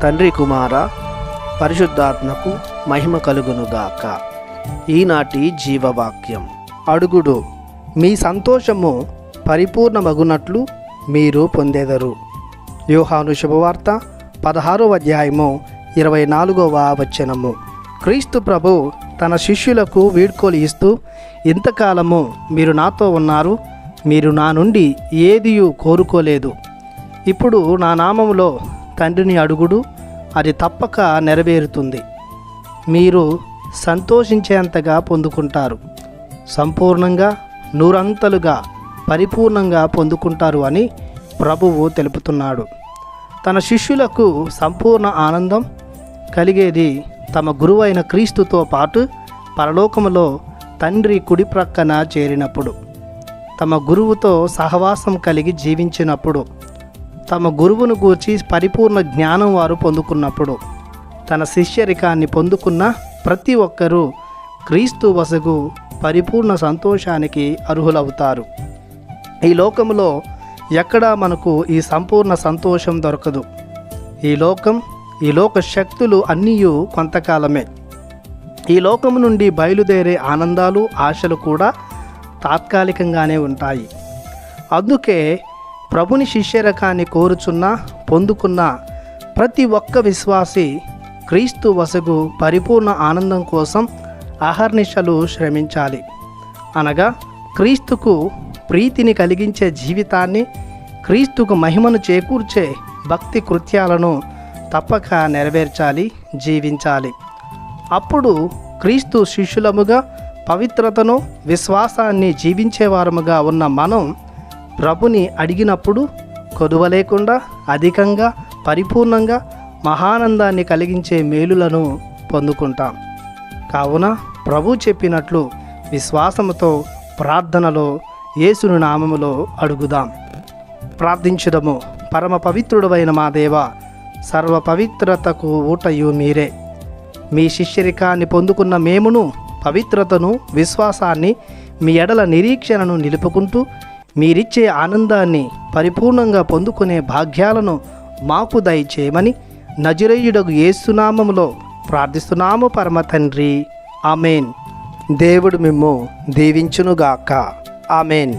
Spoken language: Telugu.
తండ్రి కుమార పరిశుద్ధాత్మకు మహిమ కలుగునుగాక. ఈనాటి జీవవాక్యం. అడుగుడు, మీ సంతోషము పరిపూర్ణమగునట్లు మీరు పొందెదరు. యోహాను శుభవార్త 16వ అధ్యాయము 24వ వచనము. క్రీస్తు ప్రభు తన శిష్యులకు వీడ్కోలు ఇస్తూ, ఇంతకాలము మీరు నాతో ఉన్నారు, మీరు నా నుండి ఏదియూ కోరుకోలేదు. ఇప్పుడు నా నామములో తండ్రిని అడుగుడు, అది తప్పక నెరవేరుతుంది. మీరు సంతోషించేంతగా పొందుకుంటారు, సంపూర్ణంగా నూరంతలుగా పరిపూర్ణంగా పొందుకుంటారు అని ప్రభువు తెలుపుతున్నాడు. తన శిష్యులకు సంపూర్ణ ఆనందం కలిగేది తమ గురువైన క్రీస్తుతో పాటు పరలోకములో తండ్రి కుడి ప్రక్కన చేరినప్పుడు, తమ గురువుతో సహవాసం కలిగి జీవించినప్పుడు, తమ గురువును గూర్చి పరిపూర్ణ జ్ఞానం వారు పొందుకున్నప్పుడు, తన శిష్యరికాన్ని పొందుకున్న ప్రతి ఒక్కరూ క్రీస్తు వసగు పరిపూర్ణ సంతోషానికి అర్హులవుతారు. ఈ లోకములో ఎక్కడా మనకు ఈ సంపూర్ణ సంతోషం దొరకదు. ఈ లోక శక్తులు అన్నీ కొంతకాలమే. ఈ లోకము నుండి బయలుదేరే ఆనందాలు, ఆశలు కూడా తాత్కాలికంగానే ఉంటాయి. అందుకే ప్రభుని శిష్యరకాన్ని కోరుచున్న, పొందుకున్న ప్రతి ఒక్క విశ్వాసి క్రీస్తు వసగు పరిపూర్ణ ఆనందం కోసం అహర్నిశలు శ్రమించాలి. అనగా క్రీస్తుకు ప్రీతిని కలిగించే జీవితాన్ని, క్రీస్తుకు మహిమను చేకూర్చే భక్తి కృత్యాలను తప్పక నెరవేర్చాలి, జీవించాలి. అప్పుడు క్రీస్తు శిష్యులముగా పవిత్రతను, విశ్వాసాన్ని జీవించేవారముగా ఉన్న మనం ప్రభుని అడిగినప్పుడు కొదువ లేకుండా అధికంగా, పరిపూర్ణంగా మహానందాన్ని కలిగించే మేలులను పొందుకుంటాం. కావున ప్రభు చెప్పినట్లు విశ్వాసముతో ప్రార్థనలో యేసుని నామములో అడుగుదాం. ప్రార్థించుదము. పరమ పవిత్రుడవైన మా దేవ, సర్వ పవిత్రతకు ఊటయు మీరే. మీ శిష్యరికాన్ని పొందుకున్న మేమును పవిత్రతను, విశ్వాసాన్ని, మీ ఎడల నిరీక్షణను నిలుపుకుంటూ మీరిచ్చే ఆనందాన్ని పరిపూర్ణంగా పొందుకునే భాగ్యాలను మాకు దయచేయమని నజరేయుడగు యేసునామములో ప్రార్థిస్తున్నాము పరమ తండ్రి. ఆమెన్. దేవుడు మిమ్ము దీవించునుగాక. ఆమెన్.